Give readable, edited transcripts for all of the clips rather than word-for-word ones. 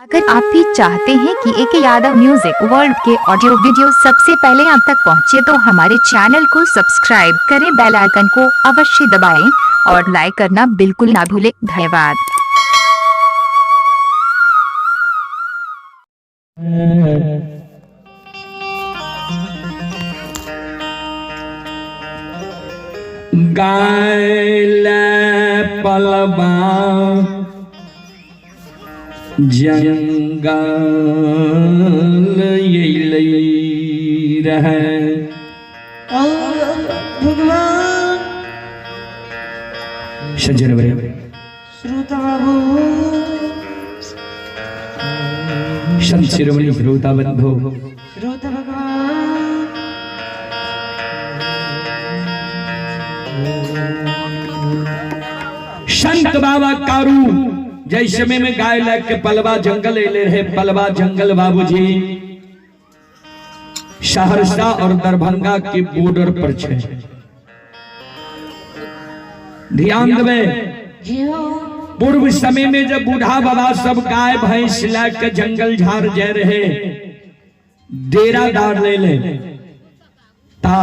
अगर आप भी चाहते हैं कि AK यादव म्यूजिक वर्ल्ड के ऑडियो वीडियो सबसे पहले आप तक पहुंचे तो हमारे चैनल को सब्सक्राइब करें, बेल आइकन को अवश्य दबाएं और लाइक करना बिल्कुल ना भूलें। धन्यवाद। गायल पलबा जंगल ये रहे भगवान सज्जन बरे श्रोता बाबू संत शिरोमणि श्रोता बंधो श्रोता भगवान संत बाबा कारू जय समय में गाय लग के पलवा जंगल ले रहे। पलवा जंगल बाबूजी सहरसा और दरभंगा के बॉर्डर पर छे। ध्यान देवे, पूर्व समय में जब बूढ़ा बाबा सब गाय भैंस लग के जंगल झाड़ जा रहे, डेरा डाल ले ता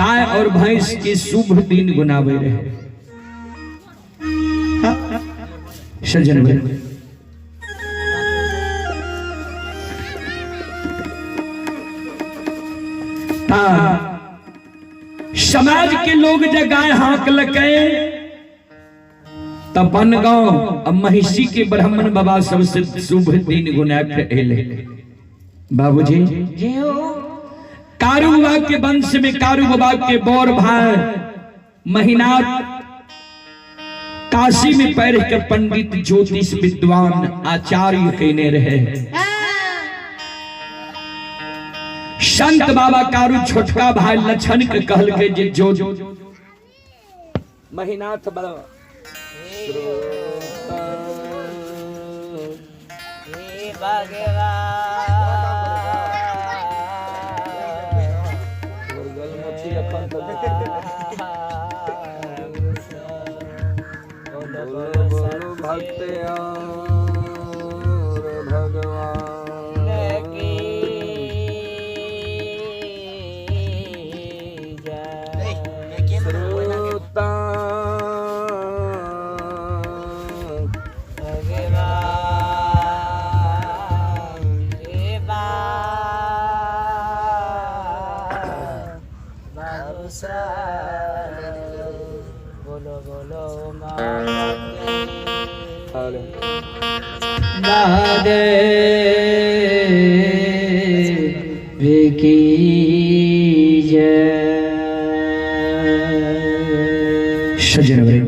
गाय और भैंस के शुभ दिन गुनावे रहे। सज्जन भाई समाज के लोग जब गाय हाँक लगे तब बन गांव अब महिषी के ब्राह्मण बाबा सबसे शुभ दिन गुना के बाबूजी कारू बाबा के वंश में कारू बाबा के बौर भाई महीनाथ काशी में पैर के पंडित ज्योतिष विद्वान आचार्य कहने रहे। संत बाबा कारू छोटका भाई लक्षण के कहल के जो महीनाथ बाबा भक्त भगवान की जय। श्रोता भगवान के बाबूसा बोलो बोलो की सज्जन भाई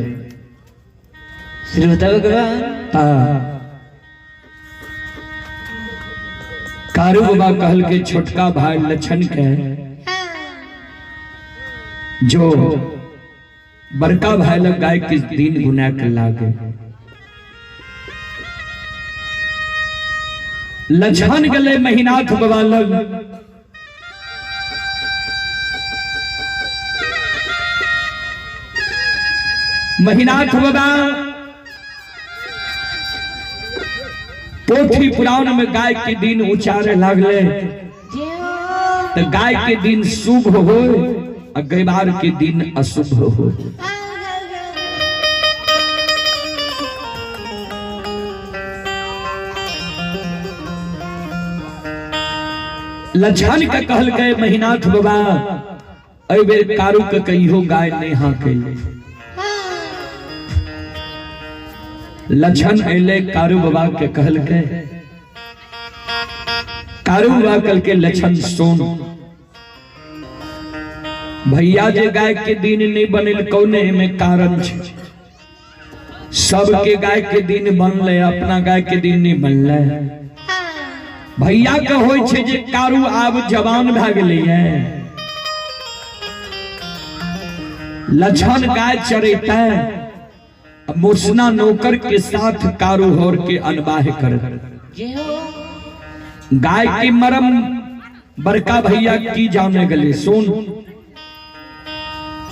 श्रोता भगवान कारू बाबा कहल के छोटका भाई लक्षण के जो बड़का भाई लग गाय के दिन गुना के लागे। लक्षण गले महीनाथ बाबा लग महीनाथ बाबा पोथी पुराण में गाय के दिन उचारे लागले तो गाय के दिन शुभ हो और गैबार के दिन अशुभ हो। लक्षण का कहल गए महीनाथ बाबा अई बेर कारू के कहियो गाय नहीं हाँके। लक्षण अले कारू बाबा के कहल के कारू बाबा कल के लक्षण सोन भैया जे गाय के दिन नहीं बनिल कौने में कारण छे। सबके गाय के दिन बनले अपना गाय के दिन नहीं बनले। भैया के होय छे जे कारू आब जवान भ गेलै है। लक्षण गाय चरेता मुसना नौकर के साथ कारू होर के अनबाह कर। गाय के मरम बड़का भैया की जाने गले सुन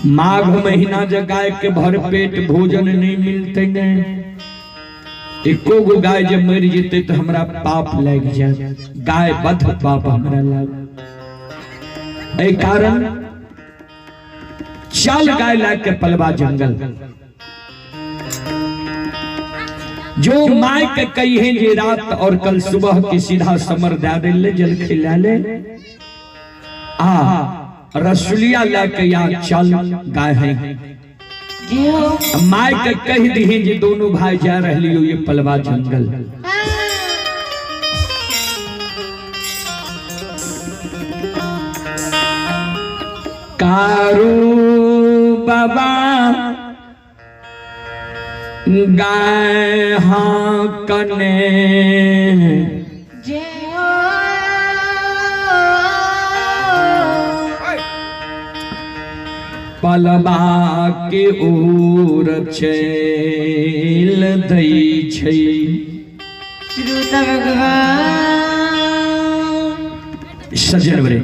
माघ महीना जब गाय के भर पेट भोजन नहीं मिलते एको गो गाय जब मर जेते तो हमरा पाप लग जाए, गाय बध पाप हमरा लग। ए कारण चल गाय लाके पलवा जंगल। जो माय के कही है जे रात और कल सुबह के सीधा समर दे ले, जल खिला ले आ रसुलिया लाके या चल गाय है। माय के कह दी जे दोनों भाई जा रही हो ये पलवा जंगल। कारू बाबा गाय हाँ कने पलवा के ओर चल दई छै। श्रुत भगवान सजन बरे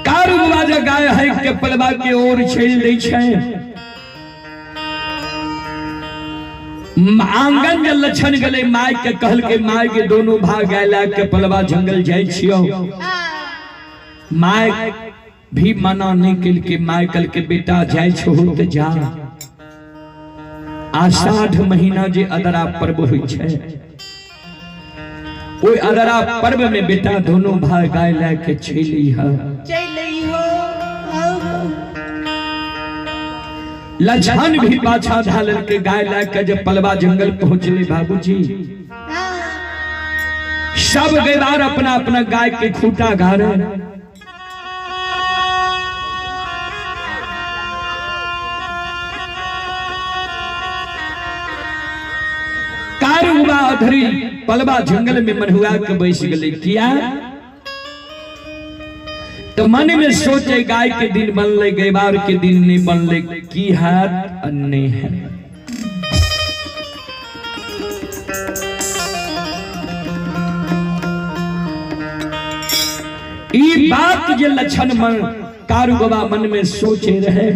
कारू बाबा गाय है के पलवा के ओर चल दई छै। आंगन जे लक्षण गले माय के कहल के माय के दोनों भाग गैला के पलवा जंगल जाय छियो। माय भी मना नहीं कल के माय कल के बेटा जाय छो त जा। आषाढ़ महीना जे अदरा पर्व होय छै, ओय अदरा पर्व में बेटा दोनों भाग गाय ला के चली है। लछन भी पाछा ढाल के गाय लाके जब पलवा जंगल पहुंचले बाबूजी, सब गैवार अपना अपना गाय के खूंटा गारे। कारुबा अधरी पलवा जंगल में मनहुआ के बैस गले। किया तो मन में सोचे गाय के दिन बनले, गैवार के दिन नहीं बनले, की हाथ अन्य है। ई बात जे लक्षण मन कारू बाबा मन में सोचे रहे।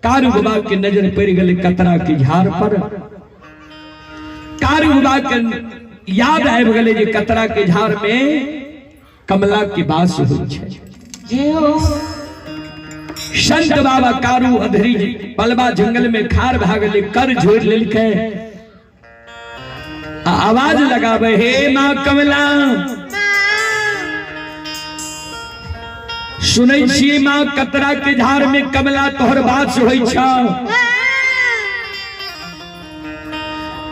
कारू बाबा के नजर पड़ गले कतरा की झाड़ पर। कारू बाबा के याद आबि गले जे कतरा के झाड़ में कमला की बास होई छै। संत बाबा कारू अधरी पलवा जंगल में खार भागले, कर झोर लेलके, आवाज लगावे, हे मां कमला, सुनै छी मां कतरा के झाड़ में कमला तोहर बात होई छ।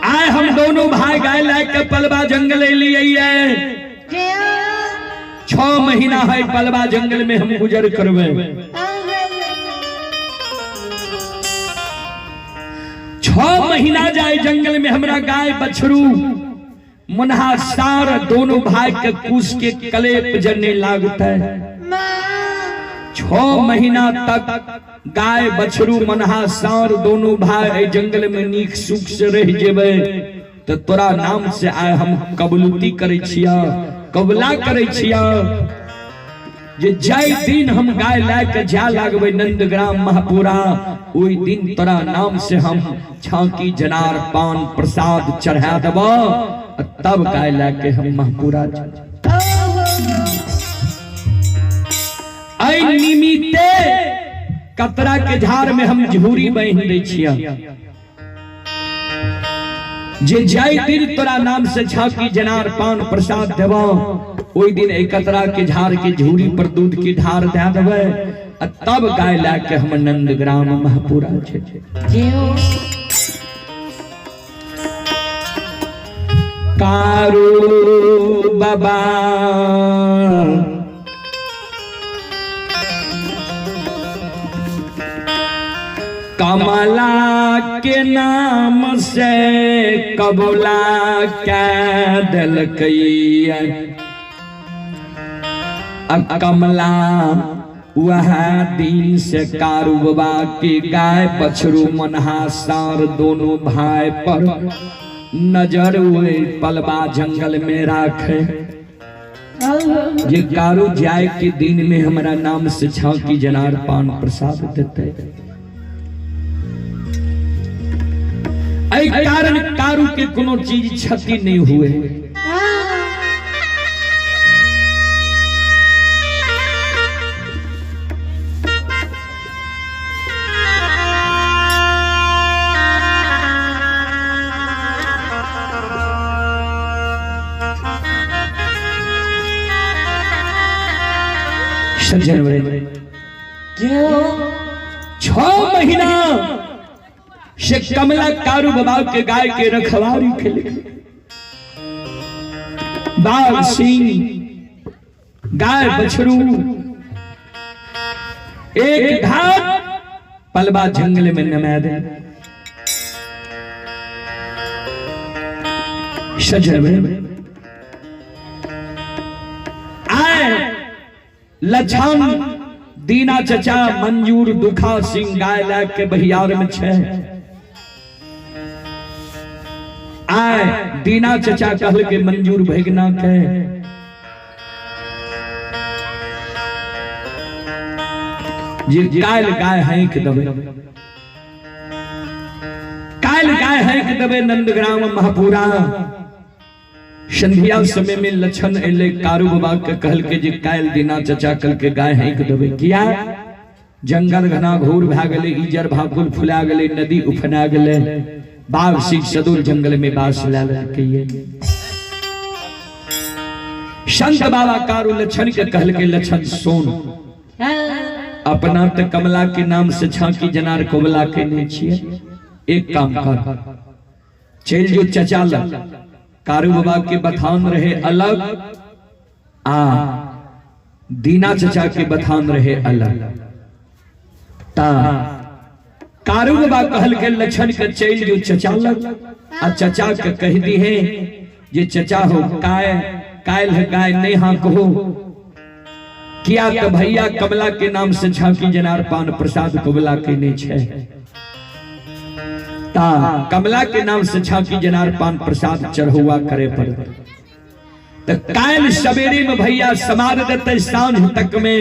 आय हम दोनों भाई गाय लाके पलवा जंगल एलिए। 6 महीना है पलवा जंगल में हम गुजर करवे। 6 महीना जाए जंगल में हमरा गाय बछरू मुनहा सार दोनों भाई के कुश के कलेप जरने लागते। 6 महीना तक गाय बछरू मनहा सार दोनों भाई जंगल में नीक सुख से रह जेबे तो तोरा नाम से आय हम कबूलती करे छिया, कबला करे छिया जे जय दिन हम गाय लाके जा लागबे नंदग्राम महापुरा, ओई दिन तोरा नाम से हम छाकी जनार पान प्रसाद चढ़ा देबो, तब गाय लाके हम महापुरा आई निमिते कतरा के झाड़ में हम झूरी बांध दै छिया। जे जय दिन तोरा नाम से छाकी जनार पान प्रसाद देबो, ओई दिन एक कतरा के झाड़ के झूरी पर दूध की धार दे देबे, तब गाय लाके हम नंदग्राम महापुरा छै। कारू बाबा कमला के नाम से कबूला क्या दिलकैया। कमला वह दिन से कारू बाबा के गाय बछरू मनहा सार दोनों भाई पर नजर हुए पलवा जंगल में राखे। ये कारू जाय के दिन में हमारा नाम से छाकी जनार पान प्रसाद देते। एहि कारण कारू के कोनो चीज क्षति नहीं हुए। जनवरी 6 महीना से कमला कारू बाबा के गाय के रखवारी खेले। बाघ सिंह गाय बछरू एक घाट पलवा जंगल में नमाद सजन आए लछन दीना चचा मंजूर दुखा सिंह गाय ला के बहियार में छे। आए दीना चचा कहल के मंजूर भगना के जे कायल गाय हैंक दबे, कायल गाय हैंक दबे। नंदग्राम महापुरा संध्या समय में लक्षण एले कारू बाबा के कहल के जे कायल दीना चचा कल के गाय हैंक देबे। किया जंगल घना घूर भा गेले, इजर भाकुल फुला गेले, नदी उफना गेले, बाघ सिंह सदुर जंगल में बास लाल के ये संत बाबा कारू लक्षण के कहल के लक्षण सोन अपना त कमला के नाम से छाकी जनार कोबला के नहीं छिए। एक काम कर चल जो चचा ला कारू बाबा के बथान रहे अलग, दीना चचा के बथान रहे अलग। ता कारू बाबा कहल के लक्षण के चल जो चचा लग आ चचा के कह दी है जे चचा हो कायल है गाय नहीं हाँ कहो। किया तो भैया कमला के नाम से झांकी जनार पान प्रसाद कोबला के नहीं छे। कमला के नाम से झांकी जनार पान प्रसाद चढ़ुआ करे पड़े। तो कायल सवेरे में भैया समार देते, सांझ तक में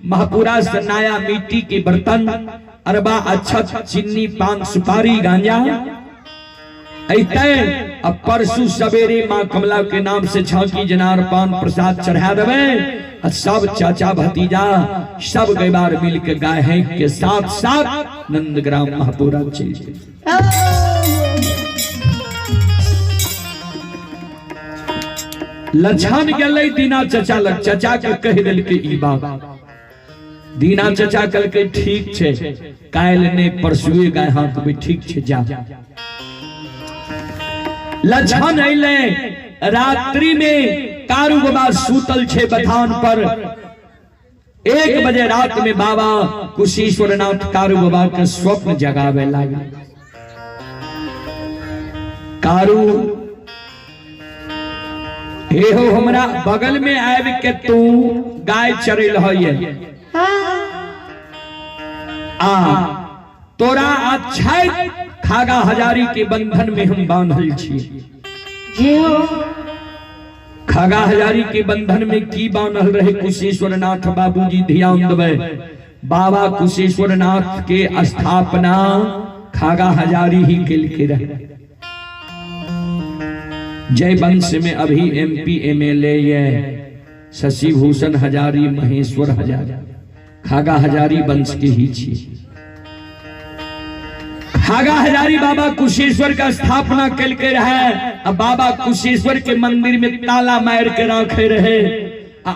महापुरा से नया मिट्टी के बर्तन, अरबा अक्षत, चीनी, पान, सुपारी, गांजा ऐते। अब परसों सवेरे माँ कमला के नाम से झांकी जनार पान प्रसाद चढ़ा देवे। सब चाचा भतीजा सब गई बार मिल के गाय हैं के साथ साथ नंदग्राम महापुरा चले। लछन गले दीना चचा लग, चचा के कह दिल के ई बात। दीना चचा कल के ठीक छे, कायल ने परसुए गाय हाथ में ठीक छे जा। लछन अइले रात्रि में कारू बाबा सूतल छे बथान पर। 1 बजे रात में बाबा कुशीश्वरनाथ कारू बाबा के स्वप्न जगावे लगे। कारू हे हो हमरा बगल में आब के तू गाय चरल है, तोरा अच्छा खागा हजारी के बंधन में हम बांधल छी। खागा हजारी के बंधन में की बांधल रहे कुशेश्वरनाथ बाबूजी ध्यान देवे। बाबा कुशेश्वरनाथ के स्थापना खागा हजारी ही के रहे। जय वंश में अभी MP MLA ये शशि भूषण हजारी, महेश्वर हजारी, खागा हजारी वंश के ही छी। खागा हजारी बाबा कुशेश्वर का स्थापना कल के रहे। अब बाबा कुशेश्वर के मंदिर में ताला मार के रखे रहे।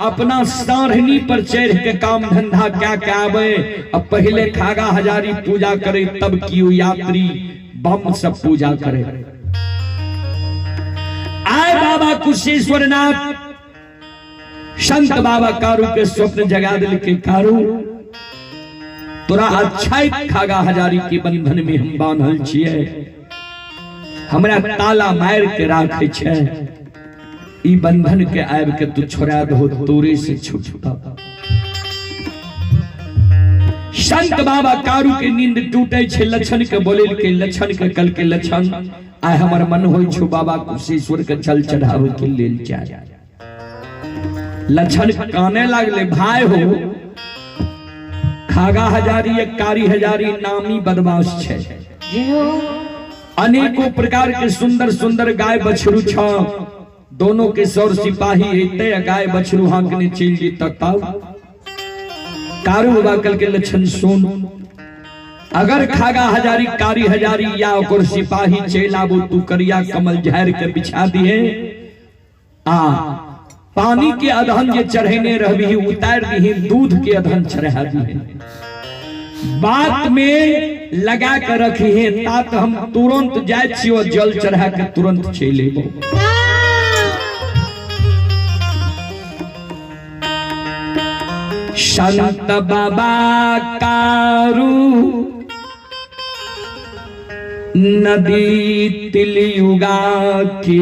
अपना सारहनी पर चढ़ के काम धंधा क्या क्या आवे। अब पहले खागा हजारी पूजा करे, तब क्यों यात्री बम सब पूजा करे। आए बाबा कुशेश्वरनाथ संत बाबा कारू के स्वप्न जगा दिल के कारू तोरा अच्छा खागा हजारी के बंधन में हम बांधल छिए, हमरा ताला मार के राखे छे। ई बंधन के आब के तू छोड़ा दो, तोरे से छूटा। संत बाबा कारू के नींद टूटे छे। लक्षण के बोले के लक्षण के कल के लक्षण आय हमर मन होई छो बाबा कुशेश्वर के जल चढ़ावे के लेल जाय। लक्षण काने लागले भाई हो खागा हजारी एक कारी हजारी नामी बदमाश छे अनेकों प्रकार के सुंदर सुंदर गाय बछरू छ दोनों के सौर सिपाही एते गाय बछरू हांकने चल जी तताव कारू बाबा कल के लक्षण सुन अगर खागा हजारी कारी हजारी या ओकर सिपाही चेलाबो तू करिया कमल झैर के बिछा दिए आ पानी के अधन जे चढ़ेने रहबी उतार दी दूध के अधन चढ़ा दी बात में लगा कर रखी है तात हम तुरंत जाए छियो जल चढ़ा के तुरंत चले संत बाबा कारू नदी तिलयुगा की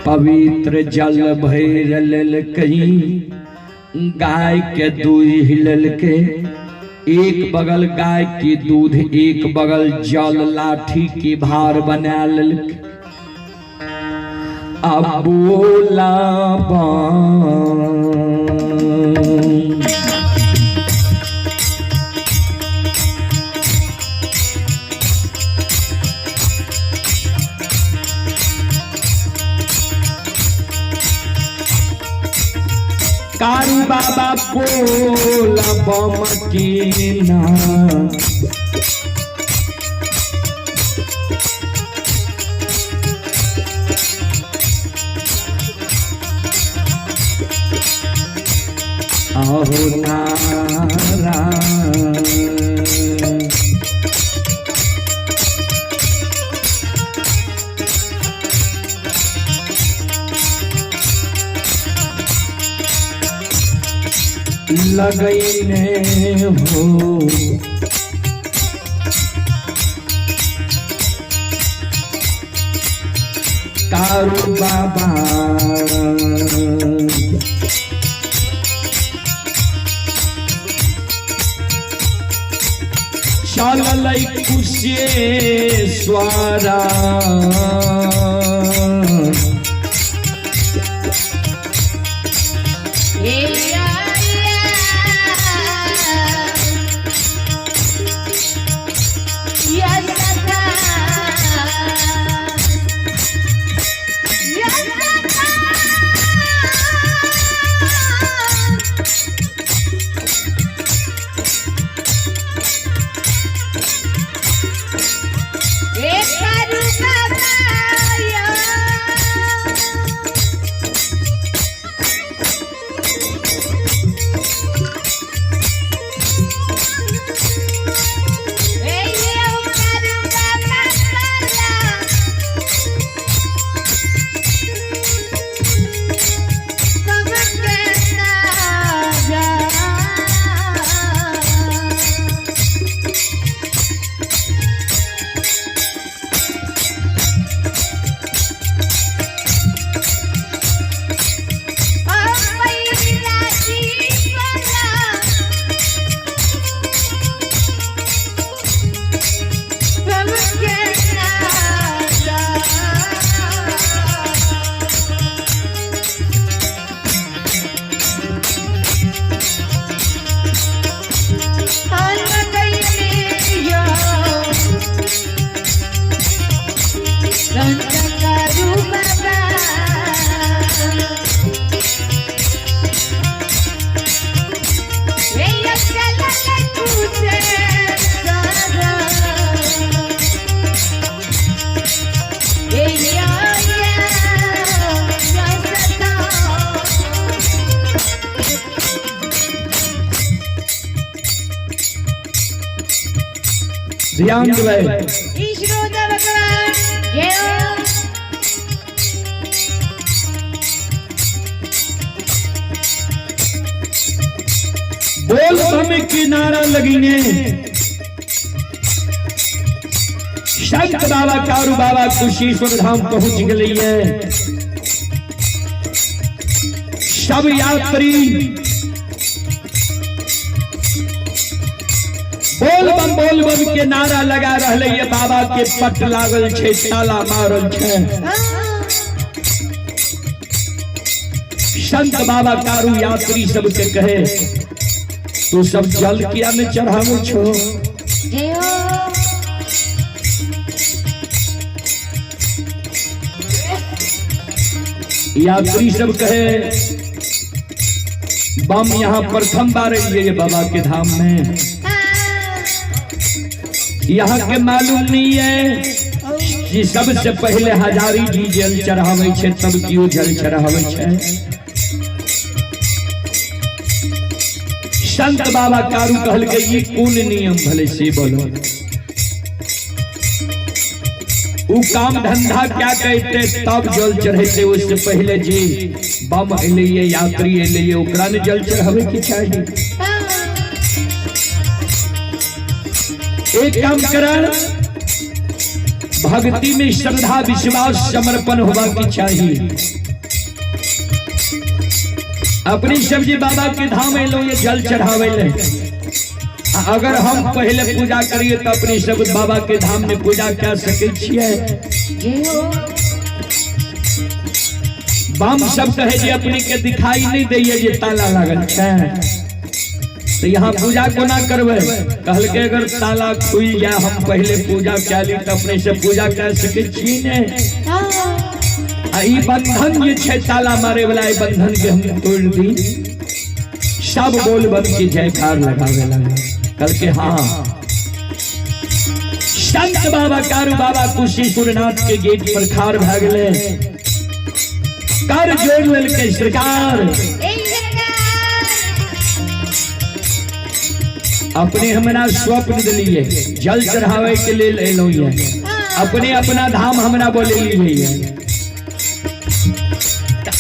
पवित्र जल भैरल कहीं गाय के दूध हिलल के एक बगल गाय की दूध एक बगल जल लाठी की भार बना लल अब बोला कारू बाबा बोला बम की ना अहो नारा लगैने हो कारू बाबा चल कुशेश्वरा ध्यान दिलाए बोल हमें किनारा लगीने संत बाबा कारू बाबा कुशीश्वर धाम पहुंच गई है। सब यात्री बोल बम के नारा लगा रहे ये बाबा के पट लागल छे ताला मारल छे संत बाबा कारू यात्री सबके कहे तू सब जल किया में चढ़ावे छो। जय हो यात्री सब कहे बम यहाँ प्रथम बार आई है बाबा के धाम में, यहाँ के मालूम नहीं है कि सबसे पहले हजारी जी जल चढ़ावे छे तब क्यों जल चढ़ावे छे। संत बाबा कारू कहल के ये कौन नियम भले से बोलो, वो काम धंधा क्या कहते तब जल चढ़ेते, उससे पहले जी बम एलिए यात्री एलिए ओकरा ने जल चढ़ावे की चाहिए। एक काम कर भक्ति में श्रद्धा विश्वास समर्पण होगा की चाहिए। अपनी सब्जी बाबा के धाम एलो ये जल चढ़ावे ले, अगर हम पहले पूजा करिए तो अपनी सब बाबा के धाम में पूजा कर सके छिए। बम सब कहे जे अपने के दिखाई नहीं दैये जे ताला लागल है तो यहाँ पूजा कोना करबे, कहल के अगर ताला खुल जाए हम पहले पूजा कैली तो अपने से पूजा कर सके छी ने। ई बंधन ये छे ताला मारे वाला ई बंधन के हम तोड़ दी, सब बोल बम की जयकार लगावे लगा। कल के हाँ संत बाबा कारू बाबा कुशीपुरनाथ के गेट पर खार भागले, कर जोड़ लेल के सरकार अपने हमरा स्वप्न दिलिए जल चढ़ावे के लिए ले लो, अपने अपना धाम हमरा बोले लीजिए।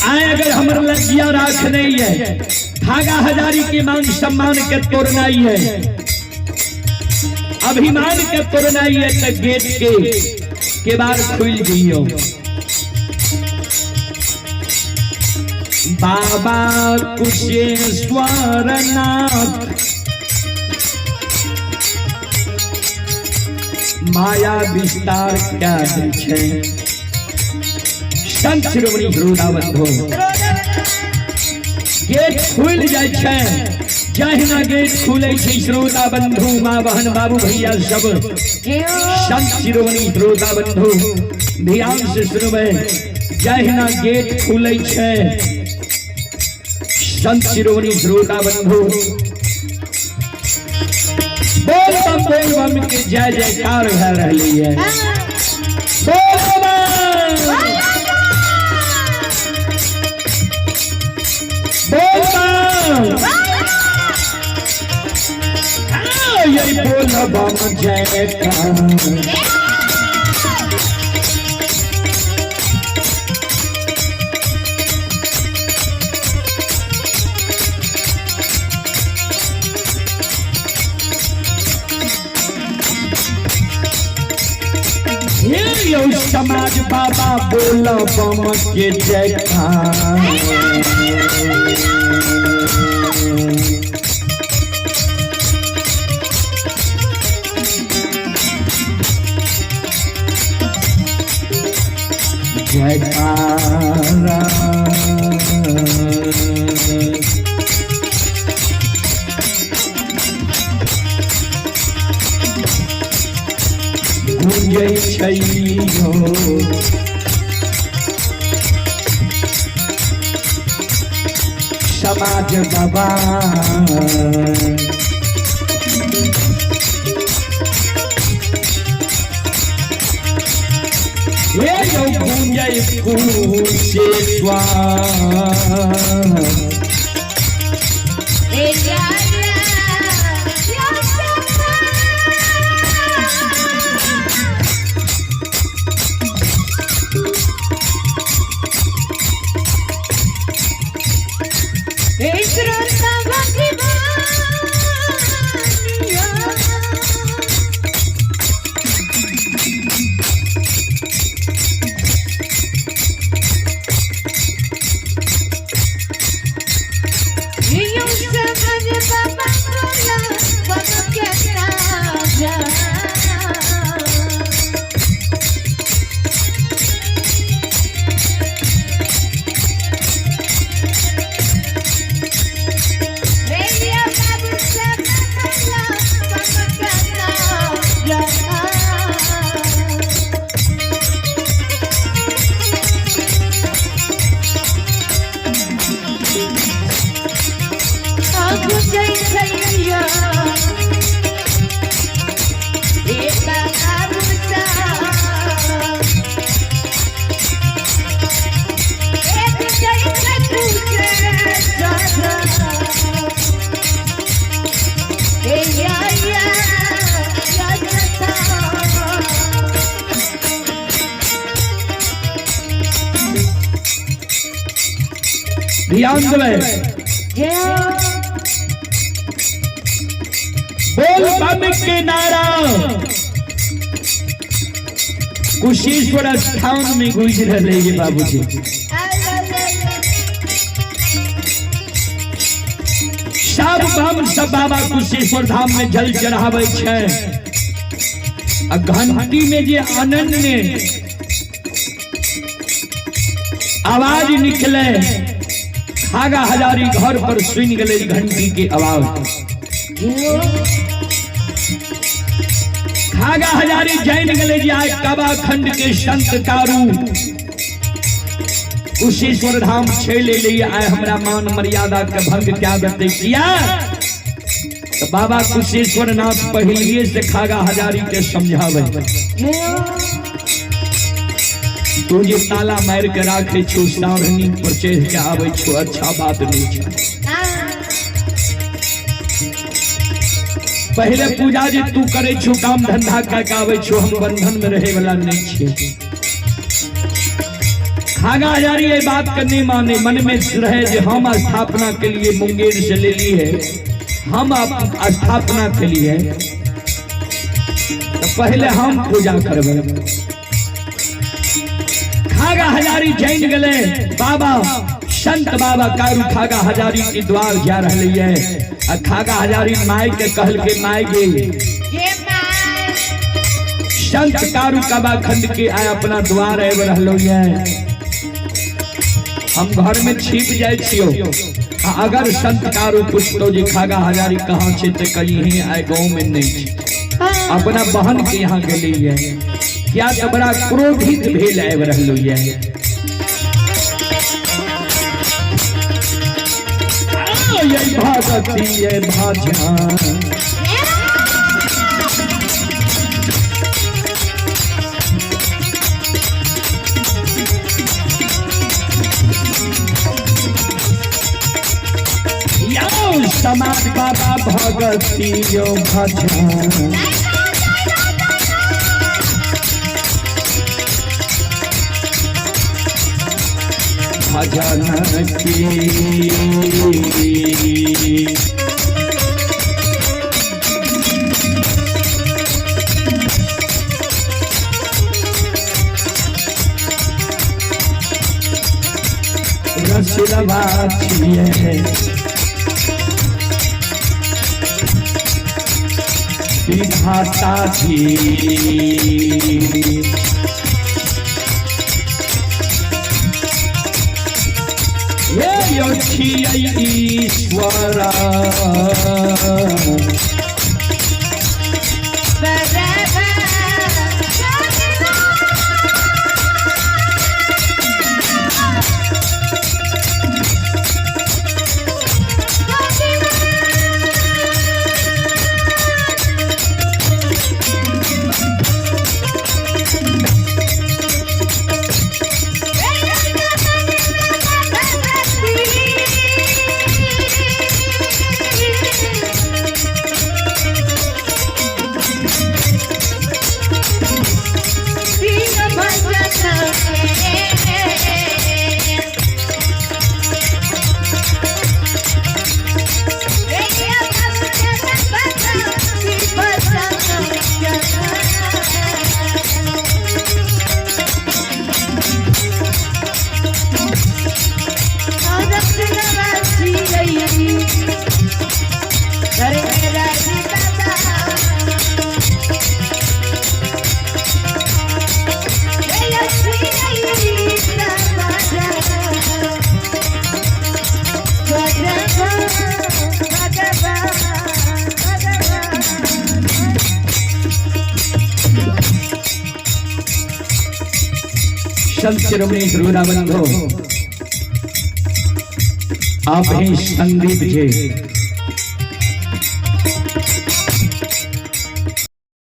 आए अगर हमारा लज्जिया राख नहीं है, धागा हजारी के मान सम्मान के तोड़ना ही है, अभिमान के तोड़ना ही है तो गेट के बार खुल दियो। बाबा कुशेश्वरनाथ माया विस्तार क्या है, संत शिरोमणि ध्रुवबंधु गेट खुल जाए छे, जहिना गेट खुले छे श्रोता बंधु माँ बहन बाबू भैया सब संत शिरोमणि ध्रुवबंधु ध्यान से सुनबे। जहिना गेट खुले छे संत शिरोमणि ध्रुवबंधु बोल बम के जय जयकार भै रही है। बोल यही बोल बम जयकार। यो समाज बाबा बोला बम के जयकार। जयकारा गूंजै छै हो समाज बाबा। ये यो गूंजै ध्यान देवे जय हो बोल बम के नारा कुशेश्वर स्थान में गूंज रहे ये बाबूजी। सब हम सब बाबा कुशेश्वर धाम में जल चढ़ावे छे। आ घंटी में जे अनन्य आवाज निकले खागा हजारी घर पर सुन गले घंटी के आवाज। खागा हजारी जान गले जे आज कबा खंड के संत कारू कुशेश्वर धाम छेले लिए आए हमरा मान मर्यादा के भंग क्या दते किया। तो बाबा कुशेश्वर नाथ पहलिए से खागा हजारी के समझावे तू जे ताला मार के राखे छो सावधानी पर चढ़ के आवे छो अच्छा बात नहीं छे। पहले पूजा जे तू करे छो काम धंधा का आवे छो हम बंधन में रहे वाला नहीं छे। खागा हजारी ये बात करने माने मन में रहे जे हम स्थापना के लिए मुंगेर से ले ली है हम स्थापना के लिए तो पहले हम पूजा करबे। खागा हजारी जैन गले बाबा संत बाबा कारू खागा हजारी के द्वार जा रहे है। खागा हजारी माई के कहल के माई गे संत कारू कबा खंड के आए अपना द्वार आब रहलो है। हम घर में छिप जाए छियो अगर संत कारू पूछतो जे खागा हजारी कहाँ छे तो कहीं आए गाँव में नहीं छे अपना बहन के यहाँ गली है क्या तो बड़ा क्रोधित भेल आब रहलो है। ये भागती ये भाजा समाज बाबा भगती यो भजन भजन की रसलवा विधाता जी ये योची ईश्वरा संत शिरोमणि गुरुना बंधो आप ही संदीप जी